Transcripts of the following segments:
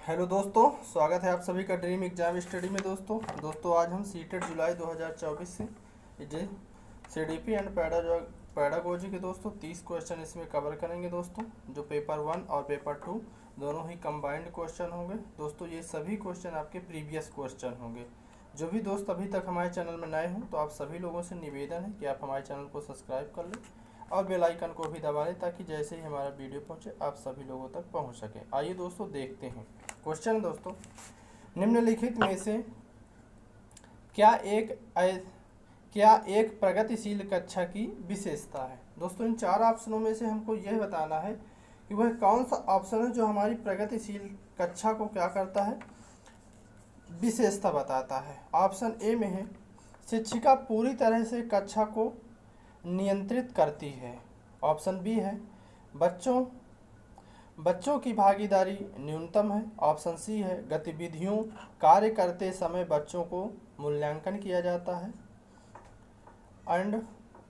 Hello दोस्तों, स्वागत है आप सभी का ड्रीम एग्जाम स्टडी में। दोस्तों आज हम सीटेट जुलाई 2024 से जे सीडीपी एंड पैडागोजी के 30 क्वेश्चन इसमें कवर करेंगे दोस्तों, जो पेपर 1 और पेपर 2 दोनों ही कंबाइंड क्वेश्चन होंगे। दोस्तों ये सभी क्वेश्चन आपके प्रीवियस क्वेश्चन होंगे। जो भी दोस्त अभी तक हमारे चैनल में नए हों तो आप सभी लोगों से निवेदन है कि आप हमारे चैनल को सब्सक्राइब कर लें और बेल आइकन को भी दबा लें, ताकि जैसे ही हमारा वीडियो पहुंचे आप सभी लोगों तक पहुंच सके। आइए दोस्तों देखते हैं क्वेश्चन। दोस्तों निम्नलिखित में से क्या एक प्रगतिशील कक्षा की विशेषता है। दोस्तों इन चार ऑप्शनों में से हमको यह बताना है कि वह कौन सा ऑप्शन है जो हमारी प्रगतिशील कक्षा को क्या करता है, विशेषता बताता है। ऑप्शन ए में है शिक्षिका पूरी तरह से कक्षा को नियंत्रित करती है। ऑप्शन बी है बच्चों की भागीदारी न्यूनतम है। ऑप्शन सी है गतिविधियों कार्य करते समय बच्चों को मूल्यांकन किया जाता है। एंड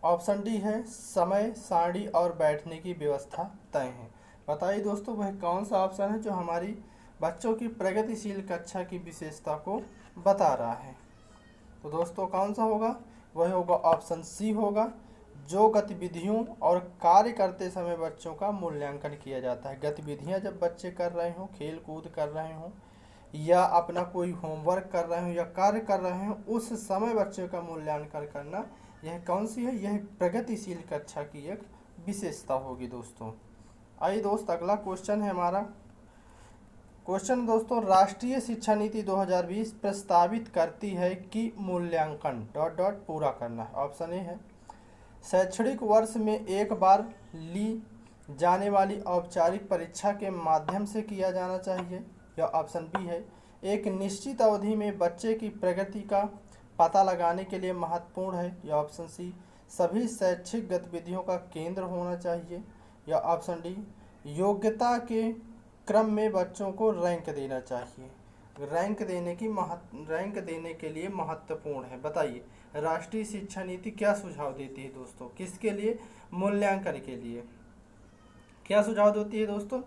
ऑप्शन डी है समय सारणी और बैठने की व्यवस्था तय है। बताइए दोस्तों वह कौन सा ऑप्शन है जो हमारी बच्चों की प्रगतिशील कक्षा की विशेषता को बता रहा है। तो दोस्तों कौन सा होगा, वह होगा ऑप्शन सी होगा, जो गतिविधियों और कार्य करते समय बच्चों का मूल्यांकन किया जाता है। गतिविधियां जब बच्चे कर रहे हों, खेल कूद कर रहे हों या अपना कोई होमवर्क कर रहे हों या कार्य कर रहे हों, उस समय बच्चे का मूल्यांकन करना, यह कौन सी है, यह प्रगतिशील कक्षा की एक विशेषता होगी दोस्तों। आइए दोस्त अगला क्वेश्चन है हमारा। क्वेश्चन दोस्तों, राष्ट्रीय शिक्षा नीति 2020 प्रस्तावित करती है कि मूल्यांकन ... पूरा करना है। ऑप्शन ए है शैक्षणिक वर्ष में एक बार ली जाने वाली औपचारिक परीक्षा के माध्यम से किया जाना चाहिए। या ऑप्शन बी है एक निश्चित अवधि में बच्चे की प्रगति का पता लगाने के लिए महत्वपूर्ण है। या ऑप्शन सी सभी शैक्षिक गतिविधियों का केंद्र होना चाहिए। या ऑप्शन डी योग्यता के क्रम में बच्चों को रैंक देना चाहिए। रैंक देने के लिए महत्वपूर्ण है। बताइए राष्ट्रीय शिक्षा नीति क्या सुझाव देती है दोस्तों, किसके लिए, मूल्यांकन के लिए क्या सुझाव देती है दोस्तों।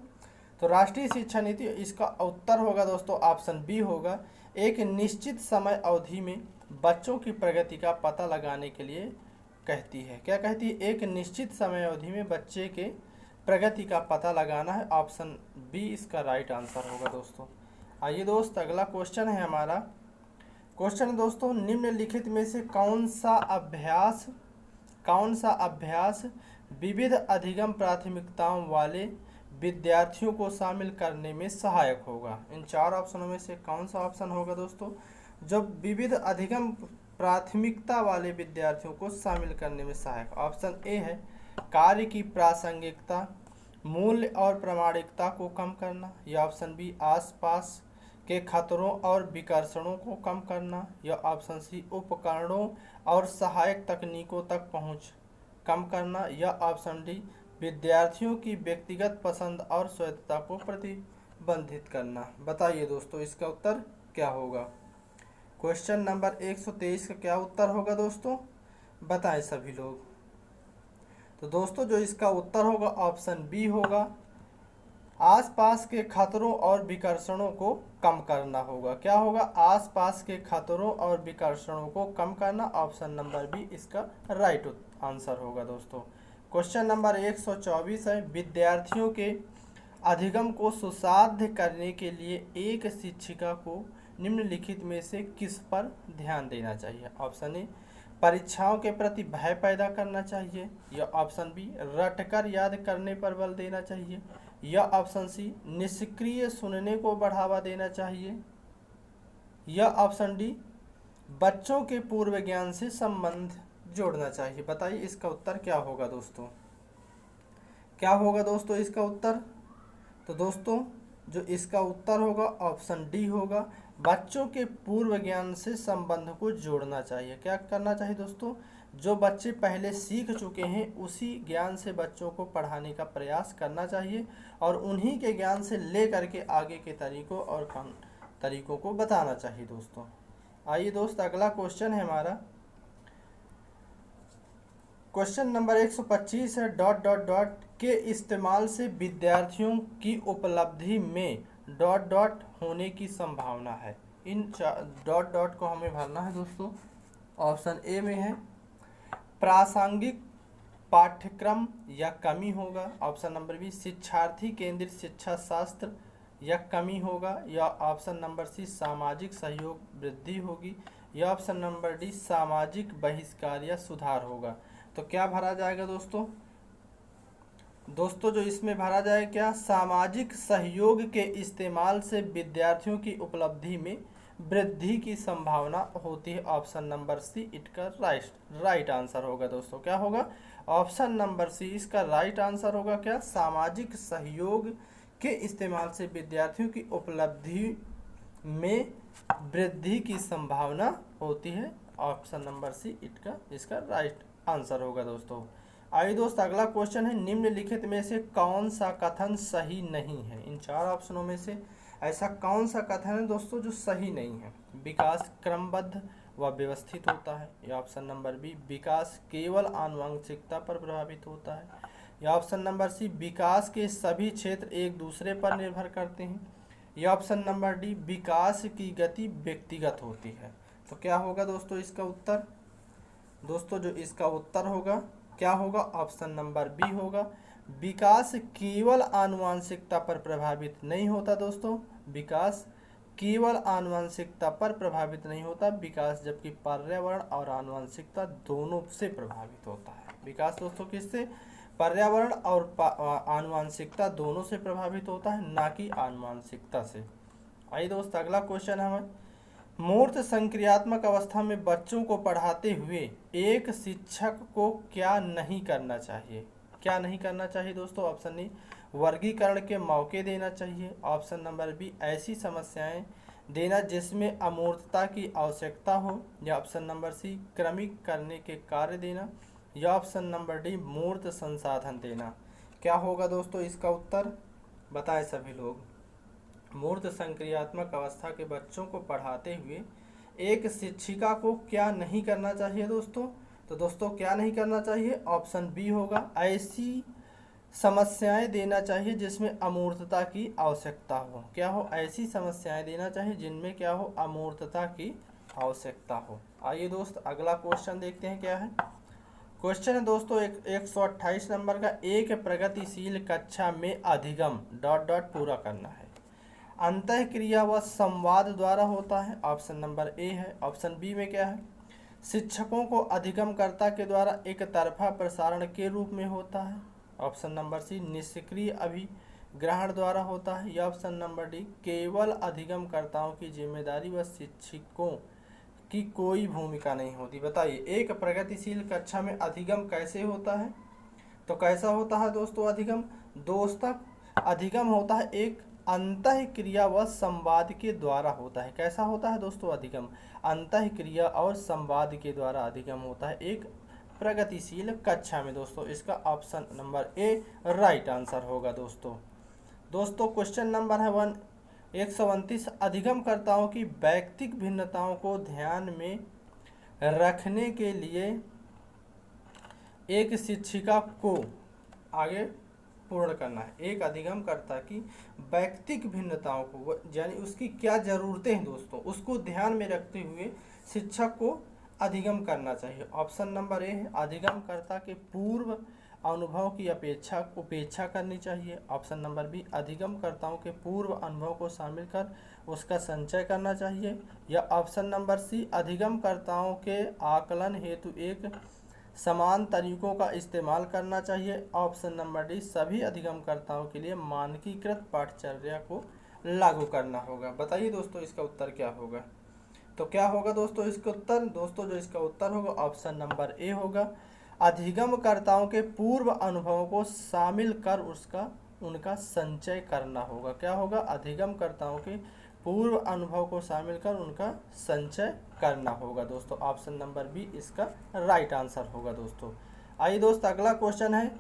तो राष्ट्रीय शिक्षा नीति, इसका उत्तर होगा दोस्तों ऑप्शन बी होगा, एक निश्चित समय अवधि में बच्चों की प्रगति का पता लगाने के लिए कहती है। क्या कहती है, एक निश्चित समय अवधि में बच्चे के प्रगति का पता लगाना है। ऑप्शन बी इसका राइट आंसर होगा दोस्तों। आइए दोस्त अगला क्वेश्चन है हमारा। क्वेश्चन दोस्तों, निम्नलिखित में से कौन सा अभ्यास विविध अधिगम प्राथमिकताओं वाले विद्यार्थियों को शामिल करने में सहायक होगा। इन चार ऑप्शनों में से कौन सा ऑप्शन होगा दोस्तों जो विविध अधिगम प्राथमिकता वाले विद्यार्थियों को शामिल करने में सहायक। ऑप्शन ए है कार्य की प्रासंगिकता, मूल्य और प्रामाणिकता को कम करना। या ऑप्शन बी आसपास के खतरों और विकर्षणों को कम करना। या ऑप्शन सी उपकरणों और सहायक तकनीकों तक पहुंच कम करना। या ऑप्शन डी विद्यार्थियों की व्यक्तिगत पसंद और स्वायत्तता को प्रतिबंधित करना। बताइए दोस्तों इसका उत्तर क्या होगा। क्वेश्चन नंबर 123 का क्या उत्तर होगा दोस्तों, बताएं सभी लोग। तो दोस्तों जो इसका उत्तर होगा ऑप्शन बी होगा, आसपास के खतरों और विकर्षणों को कम करना होगा। क्या होगा, आसपास के खतरों और विकर्षणों को कम करना। ऑप्शन नंबर बी इसका राइट आंसर होगा दोस्तों। क्वेश्चन नंबर 124 है विद्यार्थियों के अधिगम को सुसाध्य करने के लिए एक शिक्षिका को निम्नलिखित में से किस पर ध्यान देना चाहिए। ऑप्शन ए परीक्षाओं के प्रति भय पैदा करना चाहिए। या ऑप्शन बी रटकर याद करने पर बल देना चाहिए। या ऑप्शन सी निष्क्रिय सुनने को बढ़ावा देना चाहिए। या ऑप्शन डी बच्चों के पूर्व ज्ञान से संबंध जोड़ना चाहिए। बताइए इसका उत्तर क्या होगा दोस्तों, क्या होगा दोस्तों इसका उत्तर। तो दोस्तों जो इसका उत्तर होगा ऑप्शन डी होगा, बच्चों के पूर्व ज्ञान से संबंध को जोड़ना चाहिए। क्या करना चाहिए दोस्तों, जो बच्चे पहले सीख चुके हैं उसी ज्ञान से बच्चों को पढ़ाने का प्रयास करना चाहिए और उन्हीं के ज्ञान से ले करके आगे के तरीकों को बताना चाहिए दोस्तों। आइए दोस्त अगला क्वेश्चन है हमारा। क्वेश्चन नंबर 125 है ... के इस्तेमाल से विद्यार्थियों की उपलब्धि में डॉट डॉट होने की संभावना है। इन डॉट डॉट को हमें भरना है दोस्तों। ऑप्शन ए में है प्रासंगिक पाठ्यक्रम या कमी होगा। ऑप्शन नंबर बी शिक्षार्थी केंद्रित शिक्षा शास्त्र या कमी होगा। या ऑप्शन नंबर सी सामाजिक सहयोग वृद्धि होगी। या ऑप्शन नंबर डी सामाजिक बहिष्कार या सुधार होगा। तो क्या भरा जाएगा दोस्तों? दोस्तों जो इसमें भरा जाए क्या, सामाजिक सहयोग के इस्तेमाल से विद्यार्थियों की उपलब्धि में वृद्धि की संभावना होती है। ऑप्शन नंबर सी इसका राइट आंसर होगा दोस्तों। क्या होगा? ऑप्शन नंबर सी इसका राइट आंसर होगा। क्या? सामाजिक सहयोग के इस्तेमाल से विद्यार्थियों की उपलब्धि में वृद्धि की संभावना होती है। ऑप्शन नंबर सी इसका राइट आंसर होगा दोस्तों। आइए दोस्त अगला क्वेश्चन है, निम्नलिखित में से कौन सा कथन सही नहीं है? इन चार ऑप्शनों में से ऐसा कौन सा कथन है दोस्तों जो सही नहीं है? विकास क्रमबद्ध व व्यवस्थित होता है। या ऑप्शन नंबर बी विकास केवल आनुवंशिकता पर प्रभावित होता है। या ऑप्शन नंबर सी विकास के सभी क्षेत्र एक दूसरे पर निर्भर करते हैं। या ऑप्शन नंबर डी विकास की गति व्यक्तिगत होती है। तो क्या होगा दोस्तों इसका उत्तर? दोस्तों जो इसका उत्तर होगा क्या होगा? ऑप्शन नंबर बी होगा। विकास केवल आनुवंशिकता पर प्रभावित नहीं होता दोस्तों। विकास केवल आनुवंशिकता पर प्रभावित नहीं होता। विकास जबकि पर्यावरण और आनुवंशिकता दोनों से प्रभावित होता है। विकास दोस्तों किससे? पर्यावरण और आनुवंशिकता दोनों से प्रभावित होता है, ना कि आनुवंशिकता से। आइए दोस्त अगला क्वेश्चन है, मूर्त संक्रियात्मक अवस्था में बच्चों को पढ़ाते हुए एक शिक्षक को क्या नहीं करना चाहिए? क्या नहीं करना चाहिए दोस्तों? ऑप्शन ए वर्गीकरण के मौके देना चाहिए। ऑप्शन नंबर बी ऐसी समस्याएं देना जिसमें अमूर्तता की आवश्यकता हो। या ऑप्शन नंबर सी क्रमिक करने के कार्य देना। या ऑप्शन नंबर डी मूर्त संसाधन देना। क्या होगा दोस्तों इसका उत्तर? बताएं सभी लोग। मूर्त संक्रियात्मक अवस्था के बच्चों को पढ़ाते हुए एक शिक्षिका को क्या नहीं करना चाहिए दोस्तों? तो दोस्तों क्या नहीं करना चाहिए? ऑप्शन बी होगा ऐसी समस्याएं देना चाहिए जिसमें अमूर्तता की आवश्यकता हो। क्या हो? ऐसी समस्याएं देना चाहिए जिनमें क्या हो? अमूर्तता की आवश्यकता हो। आइए दोस्त अगला क्वेश्चन देखते हैं क्या है। क्वेश्चन है दोस्तों 128 नंबर का, एक प्रगतिशील कक्षा में अधिगम डॉट डॉट पूरा करना है। अंतःक्रिया व संवाद द्वारा होता है। ऑप्शन नंबर ए है। ऑप्शन बी में क्या है? शिक्षकों को अधिगमकर्ता के द्वारा एक तरफा प्रसारण के रूप में होता है। ऑप्शन नंबर सी निष्क्रिय अभिग्रहण द्वारा होता है। या ऑप्शन नंबर डी केवल अधिगमकर्ताओं की जिम्मेदारी व शिक्षकों की कोई भूमिका नहीं होती। बताइए एक प्रगतिशील कक्षा में अधिगम कैसे होता है? तो कैसा होता है दोस्तों अधिगम? दोस्तों अधिगम होता है एक अंतःक्रिया व संवाद के द्वारा होता है। कैसा होता है दोस्तों अधिगम? अंतःक्रिया और संवाद के द्वारा अधिगम होता है एक प्रगतिशील कक्षा में दोस्तों। इसका option number A right answer होगा दोस्तों। दोस्तों क्वेश्चन नंबर है 129, अधिगमकर्ताओं की वैयक्तिक भिन्नताओं को ध्यान में रखने के लिए एक शिक्षिका को आगे पूर्ण करना है। एक अधिगमकर्ता की वैयक्तिक भिन्नताओं को यानी उसकी क्या ज़रूरतें हैं दोस्तों, उसको ध्यान में रखते हुए शिक्षक को अधिगम करना चाहिए। ऑप्शन नंबर ए है अधिगमकर्ता के पूर्व अनुभव की उपेक्षा करनी चाहिए। ऑप्शन नंबर बी अधिगमकर्ताओं के पूर्व अनुभव को शामिल कर उसका संचय करना चाहिए। या ऑप्शन नंबर सी अधिगमकर्ताओं के आकलन हेतु एक समान तरीकों का इस्तेमाल करना चाहिए। ऑप्शन नंबर डी सभी अधिगमकर्ताओं के लिए मानकीकृत पाठचर्या को लागू करना होगा। बताइए दोस्तों इसका उत्तर क्या होगा? तो क्या होगा दोस्तों इसका उत्तर? दोस्तों जो इसका उत्तर होगा ऑप्शन नंबर ए होगा। अधिगमकर्ताओं के पूर्व अनुभवों को शामिल कर उनका संचय करना होगा। क्या होगा? अधिगमकर्ताओं के पूर्व अनुभव को शामिल कर उनका संचय करना होगा दोस्तों। ऑप्शन नंबर बी इसका राइट आंसर होगा दोस्तों। आइए दोस्त अगला क्वेश्चन है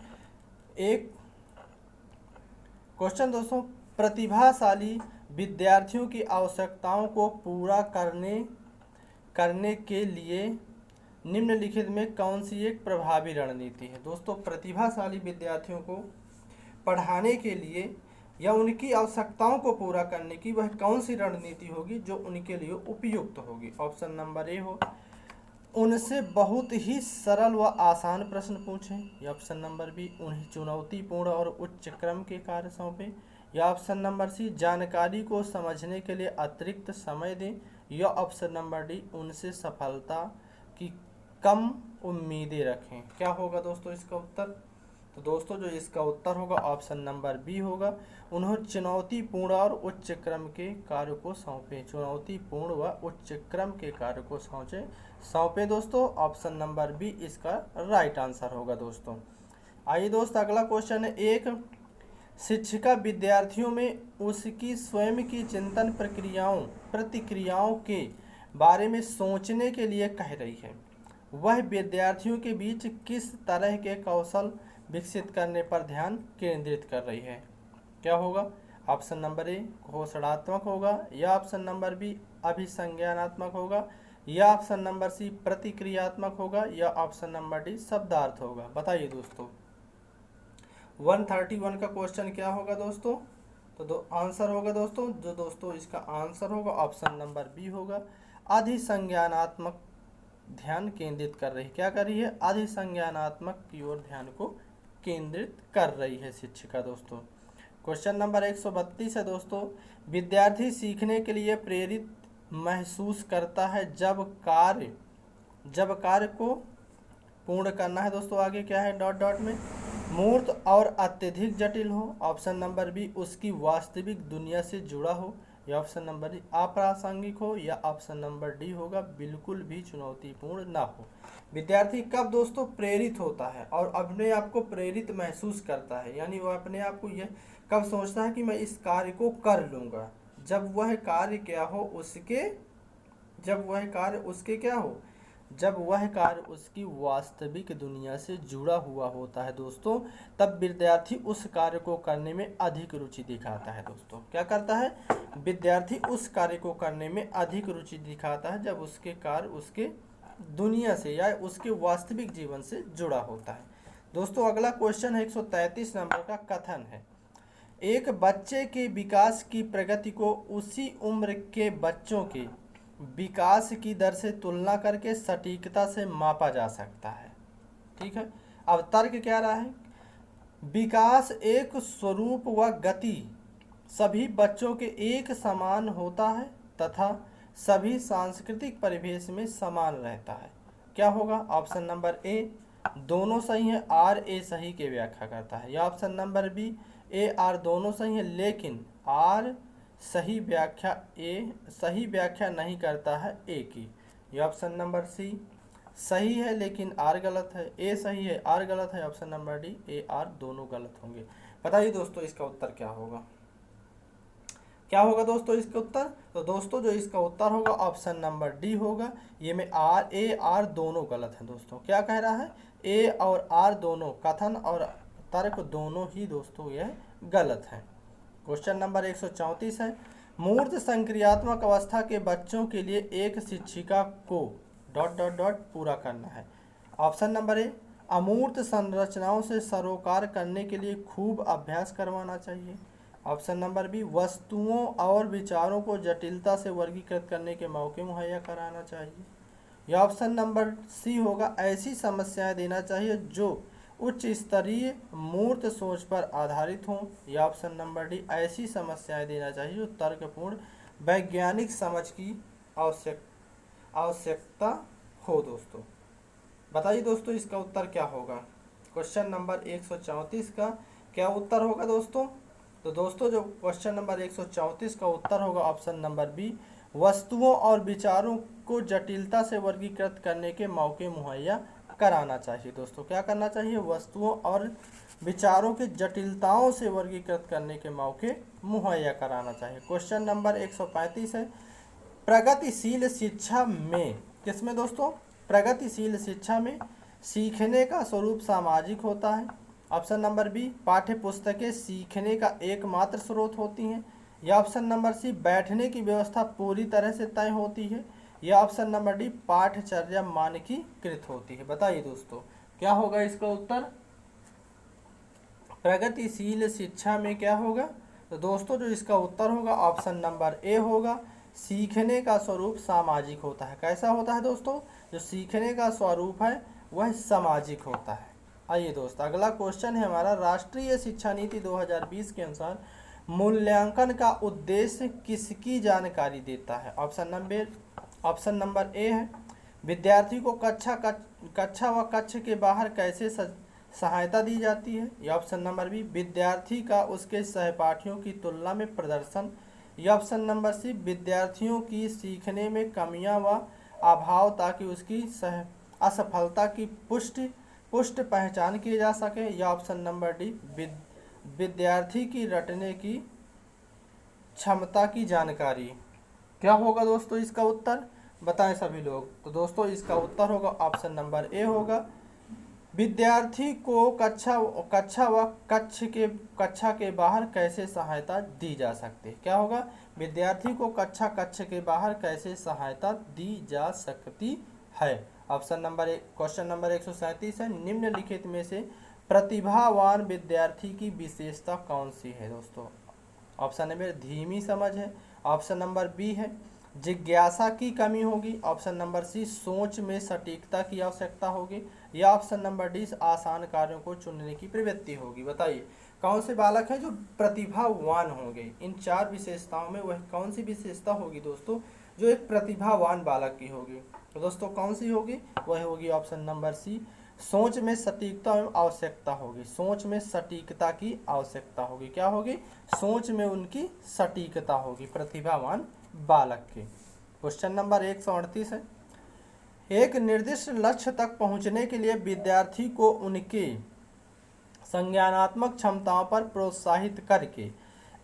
एक क्वेश्चन दोस्तों, प्रतिभाशाली विद्यार्थियों की आवश्यकताओं को पूरा करने के लिए निम्नलिखित में कौन सी एक प्रभावी रणनीति है? दोस्तों प्रतिभाशाली विद्यार्थियों को पढ़ाने के लिए या उनकी आवश्यकताओं को पूरा करने की वह कौन सी रणनीति होगी जो उनके लिए उपयुक्त होगी। ऑप्शन नंबर ए हो, उनसे बहुत ही सरल व आसान प्रश्न पूछें। या ऑप्शन नंबर बी, उन्हें चुनौतीपूर्ण और उच्च क्रम के कार्य सौंपें। या ऑप्शन नंबर सी, जानकारी को समझने के लिए अतिरिक्त समय दें। या ऑप्शन नंबर डी, उनसे सफलता की कम उम्मीदें रखें। क्या होगा दोस्तों इसका उत्तर? तो दोस्तों जो इसका उत्तर होगा ऑप्शन नंबर बी होगा, उन्हें चुनौतीपूर्ण और उच्च क्रम के कार्य को सौंपें। चुनौतीपूर्ण व उच्च क्रम के कार्य को सौंपे दोस्तों। ऑप्शन नंबर बी इसका राइट आंसर होगा दोस्तों। आइए दोस्त अगला क्वेश्चन है, एक शिक्षिका विद्यार्थियों में उसकी स्वयं की चिंतन प्रतिक्रियाओं के बारे में सोचने के लिए कह रही है। वह विद्यार्थियों के बीच किस तरह के कौशल विकसित करने पर ध्यान केंद्रित कर रही है? क्या होगा? ऑप्शन नंबर ए घोषणात्मक होगा। या ऑप्शन नंबर बी अभिसंज्ञानात्मक होगा। या ऑप्शन नंबर सी प्रतिक्रियात्मक होगा। या ऑप्शन नंबर डी शब्दार्थ होगा। बताइए दोस्तों 131 का क्वेश्चन क्या होगा दोस्तों? तो आंसर होगा दोस्तों इसका आंसर होगा ऑप्शन नंबर बी होगा, अधिसंज्ञानात्मक ध्यान केंद्रित कर रही। क्या कर रही है? अधिसंज्ञानात्मक की ओर ध्यान को केंद्रित कर रही है शिक्षिका दोस्तों। क्वेश्चन नंबर 132 है दोस्तों, विद्यार्थी सीखने के लिए प्रेरित महसूस करता है जब कार्य को पूर्ण करना है दोस्तों। आगे क्या है डॉट डॉट में, मूर्त और अत्यधिक जटिल हो। ऑप्शन नंबर बी उसकी वास्तविक दुनिया से जुड़ा हो। या ऑप्शन नंबर डी अप्रासंगिक हो। या ऑप्शन नंबर डी होगा बिल्कुल भी चुनौतीपूर्ण ना हो। विद्यार्थी कब दोस्तों प्रेरित होता है और अपने आप को प्रेरित महसूस करता है, यानी वह अपने आप को यह कब सोचता है कि मैं इस कार्य को कर लूँगा? जब वह कार्य उसकी वास्तविक दुनिया से जुड़ा हुआ होता है दोस्तों, तब विद्यार्थी उस कार्य को करने में अधिक रुचि दिखाता है दोस्तों। क्या करता है? विद्यार्थी उस कार्य को करने में अधिक रुचि दिखाता है जब उसके कार्य उसके दुनिया से या उसके वास्तविक जीवन से जुड़ा होता है दोस्तों। अगला क्वेश्चन है 133 नंबर का, कथन है, एक बच्चे के विकास की प्रगति को उसी उम्र के बच्चों के विकास की दर से तुलना करके सटीकता से मापा जा सकता है। ठीक है, अब तर्क क्या रहा है? विकास एक स्वरूप व गति सभी बच्चों के एक समान होता है तथा सभी सांस्कृतिक परिवेश में समान रहता है। क्या होगा? ऑप्शन नंबर ए दोनों सही है, आर ए सही की व्याख्या करता है। या option number B A R दोनों सही है लेकिन आर सही व्याख्या नहीं करता है ए की। या ऑप्शन नंबर सी सही है लेकिन आर गलत है, ए सही है आर गलत है। Option number D A R दोनों गलत होंगे। बताइए दोस्तों इसका उत्तर क्या होगा? क्या होगा दोस्तों इसका उत्तर? तो दोस्तों जो इसका उत्तर होगा ऑप्शन नंबर डी होगा। ये में ए आर दोनों गलत है दोस्तों। क्या कह रहा है? ए और आर दोनों, कथन और तर्क दोनों ही दोस्तों यह गलत है। क्वेश्चन नंबर 134 है, मूर्त संक्रियात्मक अवस्था के बच्चों के लिए एक शिक्षिका को डॉट डॉट डॉट पूरा करना है। ऑप्शन नंबर ए अमूर्त संरचनाओं से सरोकार करने के लिए खूब अभ्यास करवाना चाहिए। ऑप्शन नंबर बी वस्तुओं और विचारों को जटिलता से वर्गीकृत करने के मौके मुहैया कराना चाहिए। या ऑप्शन नंबर सी होगा ऐसी समस्याएं देना चाहिए जो उच्च स्तरीय मूर्त सोच पर आधारित हों। या ऑप्शन नंबर डी ऐसी समस्याएं देना चाहिए जो तर्कपूर्ण वैज्ञानिक समझ की आवश्यकता हो दोस्तों। बताइए दोस्तों इसका उत्तर क्या होगा? क्वेश्चन नंबर 134 का क्या उत्तर होगा दोस्तों? तो दोस्तों जो क्वेश्चन नंबर 134 का उत्तर होगा ऑप्शन नंबर बी वस्तुओं और विचारों को जटिलता से वर्गीकृत करने के मौके मुहैया कराना चाहिए दोस्तों। क्या करना चाहिए? वस्तुओं और विचारों की जटिलताओं से वर्गीकृत करने के मौके मुहैया कराना चाहिए। क्वेश्चन नंबर 135 है, प्रगतिशील शिक्षा में किसमें दोस्तों? प्रगतिशील शिक्षा में सीखने का स्वरूप सामाजिक होता है। ऑप्शन नंबर बी पाठ्य पुस्तकें सीखने का एकमात्र स्रोत होती हैं। या ऑप्शन नंबर सी बैठने की व्यवस्था पूरी तरह से तय होती है। या ऑप्शन नंबर डी पाठ्यचर्या मानकीकृत होती है। बताइए दोस्तों क्या होगा इसका उत्तर? प्रगतिशील शिक्षा में क्या होगा? तो दोस्तों जो इसका उत्तर होगा ऑप्शन नंबर ए होगा, सीखने का स्वरूप सामाजिक होता है। कैसा होता है दोस्तों? जो सीखने का स्वरूप है वह सामाजिक होता है। आइए दोस्त, अगला क्वेश्चन है हमारा, राष्ट्रीय शिक्षा नीति 2020 के अनुसार मूल्यांकन का उद्देश्य किसकी जानकारी देता है? ऑप्शन नंबर ए है, विद्यार्थी को कक्षा व कक्ष के बाहर कैसे सहायता दी जाती है। या ऑप्शन नंबर बी, विद्यार्थी का उसके सहपाठियों की तुलना में प्रदर्शन। या ऑप्शन नंबर सी, विद्यार्थियों की सीखने में कमियां व अभाव ताकि उसकी असफलता की पुष्ट पहचान की जा सके। या ऑप्शन नंबर डी, विद्यार्थी की रटने की क्षमता की जानकारी। क्या होगा दोस्तों इसका उत्तर? बताएं सभी लोग। तो दोस्तों इसका उत्तर होगा ऑप्शन नंबर ए होगा, विद्यार्थी को कक्षा के बाहर कैसे सहायता दी जा सकती है। क्या होगा? विद्यार्थी को कक्ष के बाहर कैसे सहायता दी जा सकती है। Option number A, question number 137 है, निम्नलिखित में से प्रतिभावान विद्यार्थी की विशेषता कौन सी है दोस्तों? ऑप्शन नंबर धीमी समझ है। ऑप्शन नंबर बी है, जिज्ञासा की कमी होगी। ऑप्शन नंबर सी, सोच में सटीकता की आवश्यकता होगी। या ऑप्शन नंबर डी, आसान कार्यों को चुनने की प्रवृत्ति होगी। बताइए कौन से बालक हैं जो प्रतिभावान होंगे? इन चार विशेषताओं में वह कौन सी विशेषता होगी दोस्तों जो एक प्रतिभावान बालक की होगी? तो दोस्तों कौन सी होगी? वह होगी ऑप्शन नंबर सी, सोच में सटीकता एवं आवश्यकता होगी। सोच में सटीकता की आवश्यकता होगी। क्या होगी? सोच में उनकी सटीकता होगी प्रतिभावान बालक के। क्वेश्चन नंबर 138 है, एक निर्दिष्ट लक्ष्य तक पहुंचने के लिए विद्यार्थी को उनके संज्ञानात्मक क्षमताओं पर प्रोत्साहित करके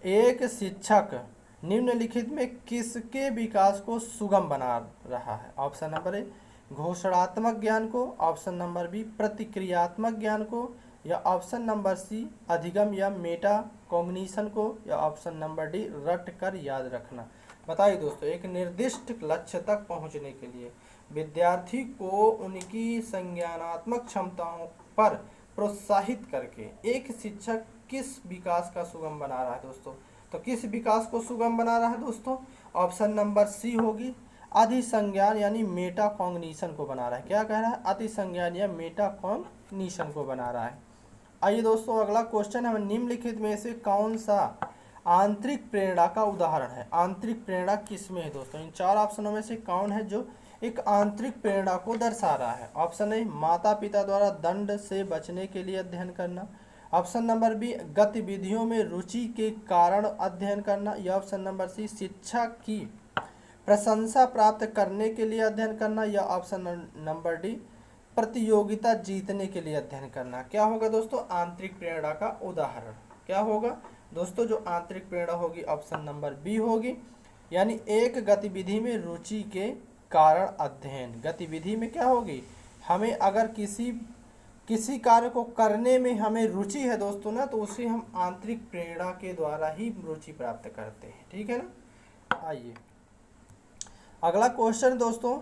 एक शिक्षक निम्नलिखित में किसके विकास को सुगम बना रहा है? ऑप्शन नंबर ए, घोषणात्मक ज्ञान को। ऑप्शन नंबर बी, प्रतिक्रियात्मक ज्ञान को। या ऑप्शन नंबर सी, अधिगम या मेटा कॉग्निशन को। या ऑप्शन नंबर डी, रट कर याद रखना। बताइए दोस्तों, एक निर्दिष्ट लक्ष्य तक पहुंचने के लिए विद्यार्थी को उनकी संज्ञानात्मक क्षमताओं पर प्रोत्साहित करके एक शिक्षक किस विकास का सुगम बना रहा है दोस्तों? तो किस विकास को सुगम बना रहा है दोस्तों? ऑप्शन नंबर सी होगी, अधिसंज्ञान यानी मेटा कॉग्निशन को बना रहा है। क्या कह रहा है? अतिसंज्ञान या मेटा कॉग्निशन को बना रहा है। आइए दोस्तों अगला क्वेश्चन है, निम्नलिखित में से कौन सा आंतरिक प्रेरणा का उदाहरण है? आंतरिक प्रेरणा किस में है दोस्तों? इन चार ऑप्शनों में से कौन है जो एक आंतरिक प्रेरणा को दर्शा रहा है? ऑप्शन ए, माता पिता द्वारा दंड से बचने के लिए अध्ययन करना। ऑप्शन नंबर बी, गतिविधियों में रुचि के कारण अध्ययन करना। या ऑप्शन नंबर सी, शिक्षा की प्रशंसा प्राप्त करने के लिए अध्ययन करना। या ऑप्शन नंबर डी, प्रतियोगिता जीतने के लिए अध्ययन करना। क्या होगा दोस्तों आंतरिक प्रेरणा का उदाहरण? क्या होगा दोस्तों जो आंतरिक प्रेरणा होगी? ऑप्शन नंबर बी होगी, यानी एक गतिविधि में रुचि के कारण अध्ययन। गतिविधि में क्या होगी? हमें अगर किसी कार्य को करने में हमें रुचि है दोस्तों ना, तो उसे हम आंतरिक प्रेरणा के द्वारा ही रुचि प्राप्त करते हैं। ठीक है ना। आइए अगला क्वेश्चन दोस्तों,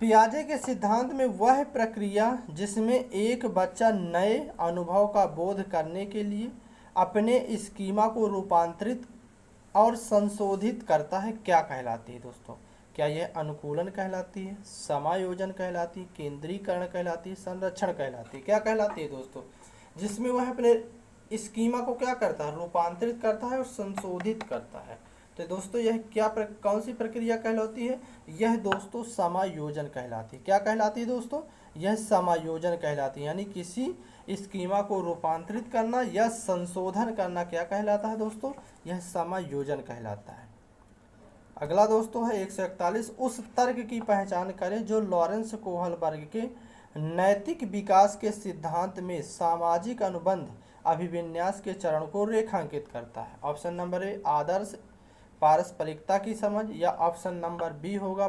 पियाजे के सिद्धांत में वह प्रक्रिया जिसमें एक बच्चा नए अनुभव का बोध करने के लिए अपने स्कीमा को रूपांतरित और संशोधित करता है, क्या कहलाती है दोस्तों? क्या यह अनुकूलन कहलाती है, समायोजन कहलाती है, केंद्रीकरण कहलाती है, संरक्षण कहलाती है? क्या कहलाती है दोस्तों? जिसमें वह अपने स्कीमा को क्या करता है? रूपांतरित करता है और संशोधित करता है। तो दोस्तों यह कौन सी प्रक्रिया कहलाती है? यह दोस्तों समायोजन कहलाती है। क्या कहलाती है दोस्तों? यह समायोजन कहलाती है, यानी किसी स्कीमा को रूपांतरित करना या संशोधन करना क्या कहलाता है दोस्तों? यह समायोजन कहलाता है। अगला दोस्तों है 141, उस तर्क की पहचान करें जो लॉरेंस कोहलबर्ग के नैतिक विकास के सिद्धांत में सामाजिक अनुबंध अभिविन्यास के चरण को रेखांकित करता है। ऑप्शन नंबर ए, आदर्श पारस्परिकता की समझ। या ऑप्शन नंबर बी होगा,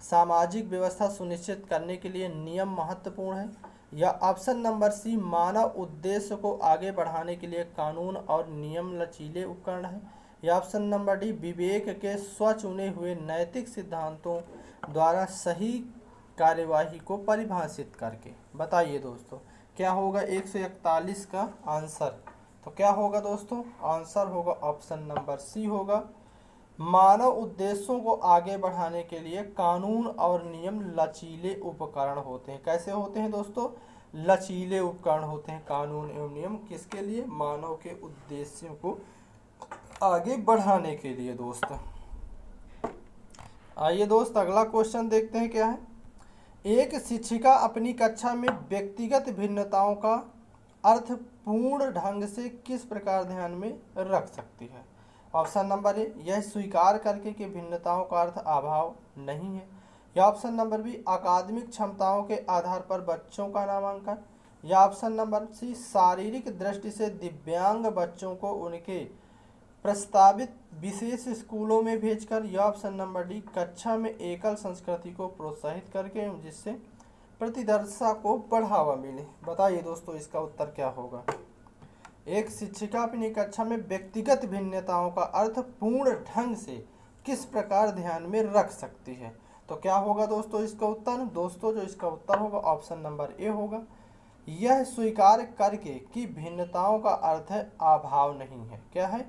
सामाजिक व्यवस्था सुनिश्चित करने के लिए नियम महत्वपूर्ण है। या ऑप्शन नंबर सी, मानव उद्देश्य को आगे बढ़ाने के लिए कानून और नियम लचीले उपकरण है। या ऑप्शन नंबर डी, विवेक के स्वचुने हुए नैतिक सिद्धांतों द्वारा सही कार्यवाही को परिभाषित करके। बताइए दोस्तों क्या होगा 141 का आंसर? तो क्या होगा दोस्तों, आंसर होगा ऑप्शन नंबर सी होगा। मानव उद्देश्यों को आगे बढ़ाने के लिए कानून और नियम लचीले उपकरण होते हैं। कैसे होते हैं दोस्तों, लचीले उपकरण होते हैं कानून एवं नियम, किसके लिए, मानव के उद्देश्यों को आगे बढ़ाने के लिए दोस्त। आइए दोस्त अगला क्वेश्चन देखते हैं क्या है। एक शिक्षिका अपनी कक्षा में व्यक्तिगत भिन्नताओं का अर्थ पूर्ण ढंग से किस प्रकार ध्यान में रख सकती है। ऑप्शन नंबर ए, यह स्वीकार करके कि भिन्नताओं का अर्थ अभाव नहीं है। या ऑप्शन नंबर बी, अकादमिक क्षमताओं के आधार पर बच्चों का नामांकन। या ऑप्शन नंबर सी, शारीरिक दृष्टि से दिव्यांग बच्चों को उनके प्रस्तावित विशेष स्कूलों में भेजकर। या ऑप्शन नंबर डी, कक्षा में एकल संस्कृति को प्रोत्साहित करके जिससे प्रतिदर्शा को बढ़ावा मिले। बताइए दोस्तों इसका उत्तर क्या होगा। एक शिक्षिका अपनी कक्षा में व्यक्तिगत भिन्नताओं का अर्थ पूर्ण ढंग से किस प्रकार ध्यान में रख सकती है। तो क्या होगा दोस्तों इसका उत्तर, दोस्तों जो इसका उत्तर होगा ऑप्शन नंबर ए होगा। यह स्वीकार करके कि भिन्नताओं का अर्थ है अभाव नहीं है। क्या है,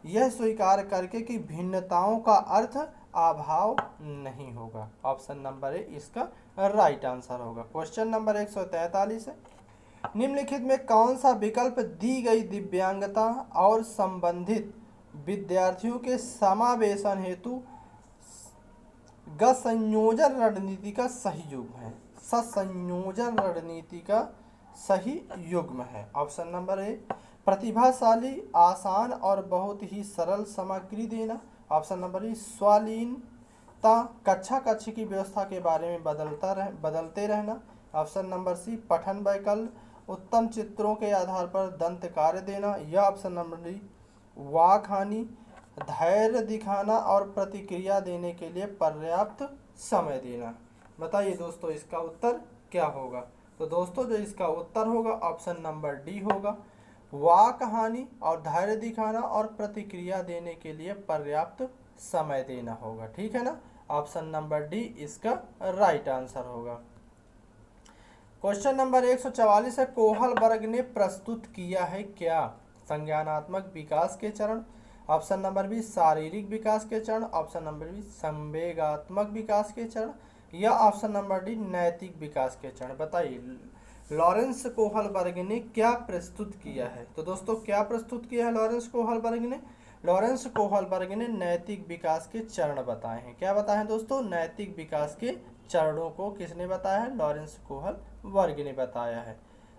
यह स्वीकार करके कि भिन्नताओं का अर्थ अभाव नहीं होगा। ऑप्शन नंबर ए इसका राइट आंसर होगा। क्वेश्चन नंबर 143 है, निम्नलिखित में कौन सा विकल्प दी गई दिव्यांगता और संबंधित विद्यार्थियों के समावेशन हेतु संयोजन रणनीति का सही युग्म है। संयोजन रणनीति का सही युग्म है। ऑप्शन नंबर ए, प्रतिभाशाली, आसान और बहुत ही सरल सामग्री देना। ऑप्शन नंबर बी, स्वालीनता, कक्षा कक्ष की व्यवस्था के बारे में बदलते रहना। ऑप्शन नंबर सी, पठन वैकल्य, उत्तम चित्रों के आधार पर दंत कार्य देना। या ऑप्शन नंबर डी, वाक हानि, धैर्य दिखाना और प्रतिक्रिया देने के लिए पर्याप्त समय देना। बताइए दोस्तों इसका उत्तर क्या होगा। तो दोस्तों जो इसका उत्तर होगा ऑप्शन नंबर डी होगा, वाक हानि और धैर्य दिखाना और प्रतिक्रिया देने के लिए पर्याप्त समय देना होगा। ठीक है ना, ऑप्शन नंबर डी इसका राइट आंसर होगा। क्वेश्चन नंबर 144 है, कोहलबर्ग ने प्रस्तुत किया है क्या। संज्ञानात्मक विकास के चरण। ऑप्शन नंबर बी, शारीरिक विकास के चरण। ऑप्शन नंबर बी, संवेगात्मक विकास के चरण। या ऑप्शन नंबर डी, नैतिक विकास के चरण। बताइए लॉरेंस कोहलबर्ग ने क्या प्रस्तुत किया है। तो दोस्तों क्या प्रस्तुत किया है लॉरेंस कोहलबर्ग ने, लॉरेंस कोहलबर्ग ने नैतिक विकास के चरण बताए हैं। क्या बताए हैं दोस्तों, नैतिक विकास के चरणों को किसने बताया है, लॉरेंस कोहलबर्ग ने बताया है।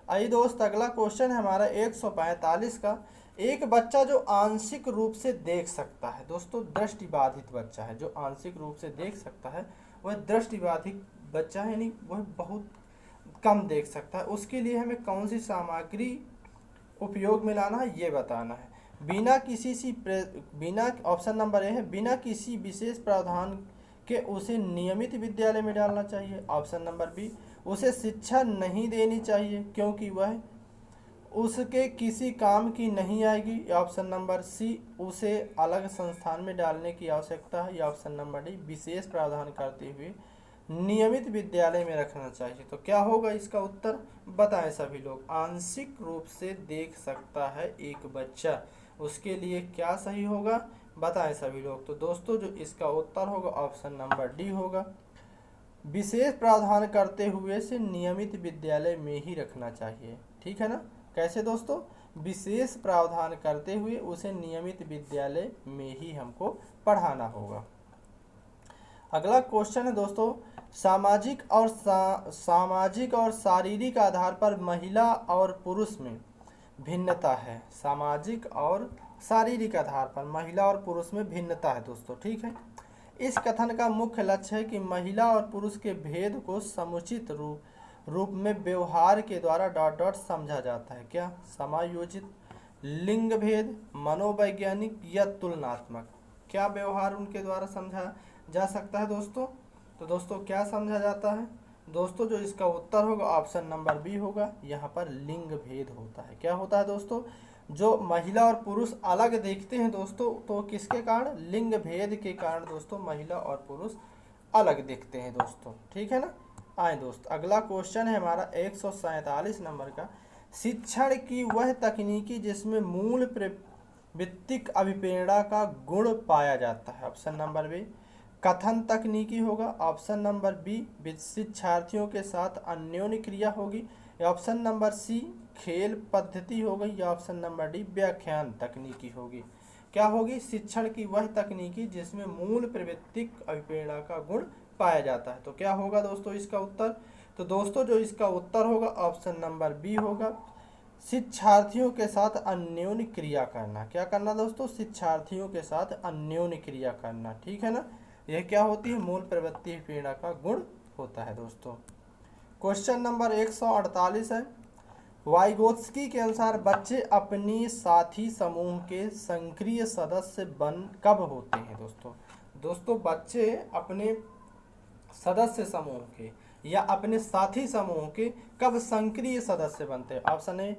आइए दोस्त अगला क्वेश्चन है हमारा 145 का, एक बच्चा जो आंशिक रूप से देख सकता है। दोस्तों दृष्टिबाधित बच्चा है, जो आंशिक रूप से देख सकता है वह दृष्टिबाधित बच्चा है, यानी वह बहुत कम देख सकता है। उसके लिए हमें कौन सी सामग्री उपयोग में लाना है ये बताना है। बिना ऑप्शन नंबर ए है, बिना किसी विशेष प्रावधान के उसे नियमित विद्यालय में डालना चाहिए। ऑप्शन नंबर बी, उसे शिक्षा नहीं देनी चाहिए क्योंकि वह उसके किसी काम की नहीं आएगी। ऑप्शन नंबर सी, उसे अलग संस्थान में डालने की आवश्यकता है। या ऑप्शन नंबर डी, विशेष प्रावधान करते हुए नियमित विद्यालय में रखना चाहिए। तो क्या होगा इसका उत्तर, बताएं सभी लोग। आंशिक रूप से देख सकता है एक बच्चा, उसके लिए क्या सही होगा, बताएं सभी लोग। तो दोस्तों जो इसका उत्तर होगा ऑप्शन नंबर डी होगा, विशेष प्रावधान करते हुए से नियमित विद्यालय में ही रखना चाहिए। ठीक है ना, कैसे दोस्तों, विशेष प्रावधान करते हुए उसे नियमित विद्यालय में ही हमको पढ़ाना होगा। अगला क्वेश्चन है दोस्तों, सामाजिक और शारीरिक आधार पर महिला और पुरुष में भिन्नता है। सामाजिक और शारीरिक आधार पर महिला और पुरुष में भिन्नता है दोस्तों। ठीक है, इस कथन का मुख्य लक्ष्य है कि महिला और पुरुष के भेद को समुचित रूप में व्यवहार के द्वारा समझा जाता है। क्या, समायोजित, लिंग भेद, मनोवैज्ञानिक या तुलनात्मक। क्या व्यवहार उनके द्वारा समझा जा सकता है दोस्तों। तो दोस्तों क्या समझा जाता है दोस्तों, जो इसका उत्तर होगा ऑप्शन नंबर बी होगा, यहाँ पर लिंग भेद होता है। क्या होता है दोस्तों, जो महिला और पुरुष अलग देखते हैं दोस्तों, तो किसके कारण, लिंग भेद के कारण दोस्तों महिला और पुरुष अलग दिखते हैं दोस्तों। ठीक है ना, आए दोस्त अगला क्वेश्चन है हमारा 147 नंबर का, शिक्षण की वह तकनीकी जिसमें मूल प्रवृत्तिक अभिप्रेरणा का गुण पाया जाता है। ऑप्शन नंबर बी कथन तकनीकी होगा। ऑप्शन नंबर बी शिक्षार्थियों के साथ अन्योन्य क्रिया होगी। या ऑप्शन नंबर सी खेल पद्धति होगी। या ऑप्शन नंबर डी व्याख्यान तकनीकी होगी। क्या होगी? शिक्षण की वह तकनीकी जिसमें मूल प्रवृत्तिक अभिप्रेरणा का गुण पाया जाता है। तो क्या होगा दोस्तों इसका उत्तर? तो दोस्तों जो इसका उत्तर होगा ऑप्शन नंबर बी होगा, शिक्षार्थियों के साथ अन्योन्य क्रिया करना। क्या करना दोस्तों? शिक्षार्थियों के साथ अन्योन्य क्रिया करना। ठीक है ना, यह क्या होती है? मूल प्रवृत्ति प्रेरणा का गुण होता है दोस्तों। क्वेश्चन नंबर 148 है, वाइगोत्स्की के अनुसार बच्चे अपनी साथी समूह के सक्रिय सदस्य कब होते हैं दोस्तों बच्चे अपने सदस्य समूह के या अपने साथी समूह के कब सक्रिय सदस्य बनते हैं? ऑप्शन ए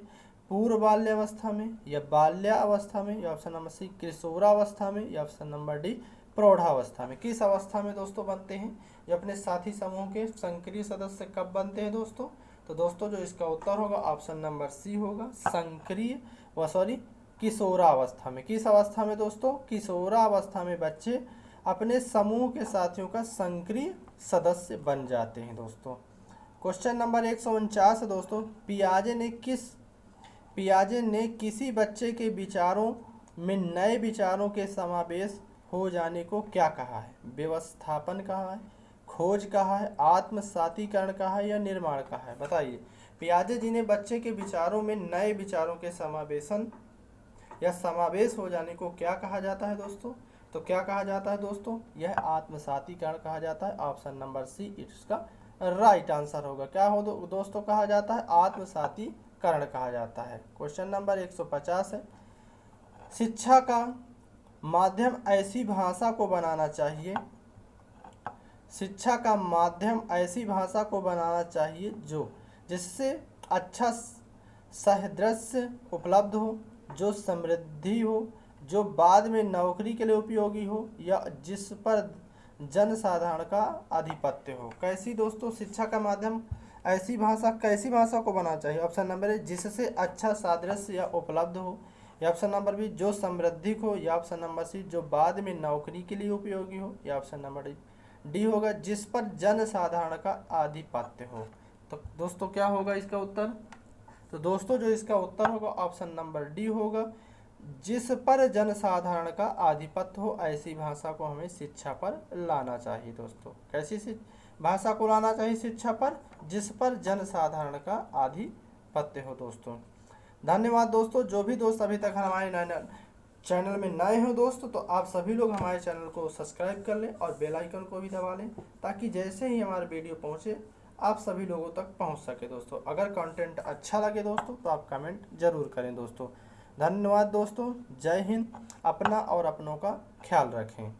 पूर्व बाल्यावस्था में, या बाल्यावस्था में, या ऑप्शन नंबर सी किशोरावस्था में, या ऑप्शन नंबर डी प्रौढ़ावस्था में। किस अवस्था में दोस्तों बनते हैं ये अपने साथी समूह के सक्रिय सदस्य कब बनते हैं दोस्तों? तो दोस्तों जो इसका उत्तर होगा ऑप्शन नंबर सी होगा, किशोरावस्था में। किस अवस्था में दोस्तों? किशोरावस्था में बच्चे अपने समूह के साथियों का सक्रिय सदस्य बन जाते हैं दोस्तों। क्वेश्चन नंबर 149 है दोस्तों, पियाजे ने किसी बच्चे के विचारों में नए विचारों के समावेश हो जाने को क्या कहा है? व्यवस्थापन कहा है, खोज कहा है, आत्मसातीकरण कहा है, या निर्माण कहा है? बताइए। पियाजे जी ने बच्चे के विचारों में नए विचारों के समावेश हो जाने को क्या कहा जाता है दोस्तों? तो क्या कहा जाता है दोस्तों? यह आत्मसातीकरण कहा जाता है। ऑप्शन नंबर सी इसका राइट आंसर होगा। क्या हो दोस्तों कहा जाता है? आत्मसातीकरण कहा जाता है। क्वेश्चन नंबर 150 है, शिक्षा का माध्यम ऐसी भाषा को बनाना चाहिए जिससे अच्छा सादृश्य उपलब्ध हो, जो समृद्धि हो, जो बाद में नौकरी के लिए उपयोगी हो, या जिस पर जनसाधारण का आधिपत्य हो। कैसी दोस्तों शिक्षा का माध्यम कैसी भाषा को बनाना चाहिए? ऑप्शन नंबर ए जिससे अच्छा सादृश्य या उपलब्ध हो, या ऑप्शन नंबर बी जो समृद्धिक हो, या ऑप्शन नंबर सी जो बाद में नौकरी के लिए उपयोगी हो, या ऑप्शन नंबर डी होगा जिस पर जनसाधारण का आधिपत्य हो। तो दोस्तों क्या होगा इसका उत्तर? तो दोस्तों जो इसका उत्तर होगा ऑप्शन नंबर डी होगा, जिस पर जनसाधारण का आधिपत्य हो ऐसी भाषा को हमें शिक्षा पर लाना चाहिए दोस्तों। कैसी भाषा को लाना चाहिए शिक्षा पर? जिस पर जनसाधारण का आधिपत्य हो दोस्तों। धन्यवाद दोस्तों। जो भी दोस्त अभी तक हमारे चैनल में नए हो दोस्तों, तो आप सभी लोग हमारे चैनल को सब्सक्राइब कर लें और बेल आइकन को भी दबा लें, ताकि जैसे ही हमारा वीडियो पहुंचे आप सभी लोगों तक पहुंच सके दोस्तों। अगर कंटेंट अच्छा लगे दोस्तों तो आप कमेंट जरूर करें दोस्तों। धन्यवाद दोस्तों। जय हिंद। अपना और अपनों का ख्याल रखें।